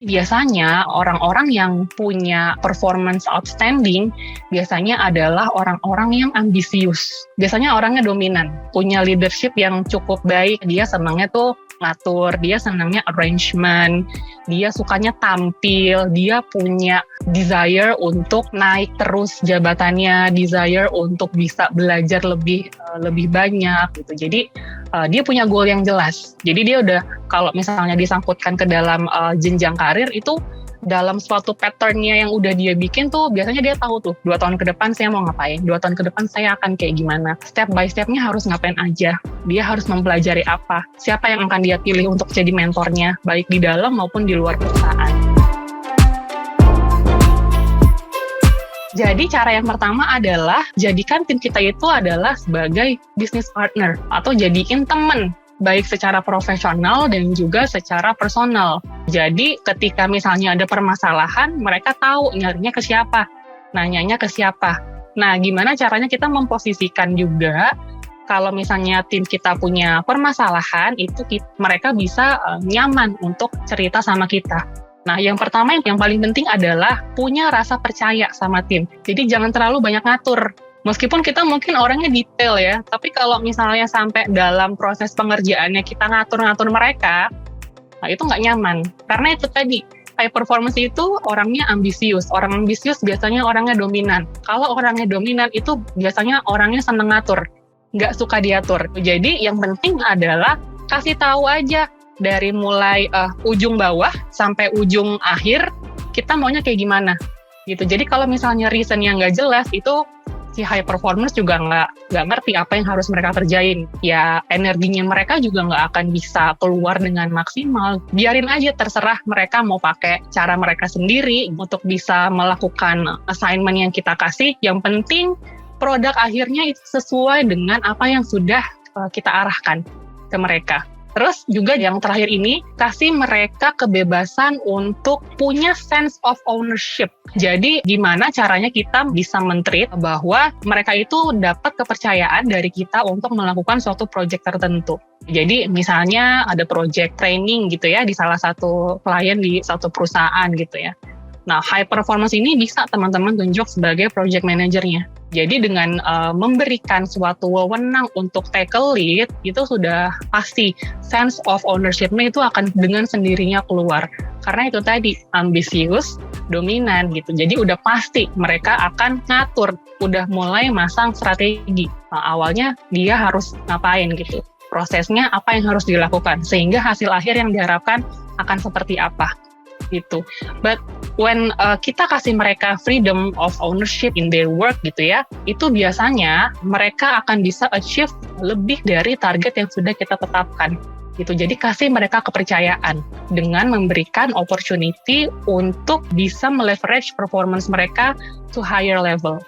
Biasanya orang-orang yang punya performance outstanding biasanya adalah orang-orang yang ambisius. Biasanya orangnya dominan, punya leadership yang cukup baik. Dia senangnya tuh ngatur, dia senangnya arrangement, dia sukanya tampil, dia punya desire untuk naik terus jabatannya, desire untuk bisa belajar lebih banyak gitu. Jadi dia punya goal yang jelas. Jadi dia udah, kalau misalnya disangkutkan ke dalam jenjang karir itu, dalam suatu patternnya yang udah dia bikin tuh, biasanya dia tahu tuh 2 tahun ke depan saya mau ngapain, 2 tahun ke depan saya akan kayak gimana, step by stepnya harus ngapain aja, dia harus mempelajari apa, siapa yang akan dia pilih untuk jadi mentornya, baik di dalam maupun di luar perusahaan. Jadi cara yang pertama adalah jadikan tim kita itu adalah sebagai business partner atau jadiin teman, baik secara profesional dan juga secara personal. Jadi ketika misalnya ada permasalahan, mereka tahu nyarinya ke siapa, nanyanya ke siapa. Nah, gimana caranya kita memposisikan juga kalau misalnya tim kita punya permasalahan, itu mereka bisa nyaman untuk cerita sama kita. Nah, yang pertama yang paling penting adalah punya rasa percaya sama tim. Jadi jangan terlalu banyak ngatur. Meskipun kita mungkin orangnya detail ya, tapi kalau misalnya sampai dalam proses pengerjaannya kita ngatur-ngatur mereka, nah itu nggak nyaman. Karena itu tadi, high performance itu orangnya ambisius. Orang ambisius biasanya orangnya dominan. Kalau orangnya dominan itu biasanya orangnya seneng ngatur, nggak suka diatur. Jadi yang penting adalah kasih tahu aja dari mulai ujung bawah sampai ujung akhir, kita maunya kayak gimana gitu. Jadi kalau misalnya reason yang nggak jelas, itu si high performance juga nggak ngerti apa yang harus mereka kerjain. Ya energinya mereka juga nggak akan bisa keluar dengan maksimal. Biarin aja, terserah mereka mau pakai cara mereka sendiri untuk bisa melakukan assignment yang kita kasih. Yang penting produk akhirnya itu sesuai dengan apa yang sudah kita arahkan ke mereka. Terus juga yang terakhir ini, kasih mereka kebebasan untuk punya sense of ownership. Jadi gimana caranya kita bisa men-treat bahwa mereka itu dapat kepercayaan dari kita untuk melakukan suatu project tertentu. Jadi misalnya ada project training gitu ya di salah satu klien di satu perusahaan gitu ya. Nah, high performance ini bisa teman-teman tunjuk sebagai project manajernya. Jadi dengan memberikan suatu wewenang untuk tackle lead, itu sudah pasti sense of ownership-nya itu akan dengan sendirinya keluar. Karena itu tadi, ambisius, dominan gitu. Jadi udah pasti mereka akan ngatur, udah mulai masang strategi. Nah, awalnya dia harus ngapain gitu. Prosesnya apa yang harus dilakukan, sehingga hasil akhir yang diharapkan akan seperti apa. Gitu. But when kita kasih mereka freedom of ownership in their work gitu ya, itu biasanya mereka akan bisa achieve lebih dari target yang sudah kita tetapkan. Gitu. Jadi kasih mereka kepercayaan dengan memberikan opportunity untuk bisa meleverage performance mereka to higher level.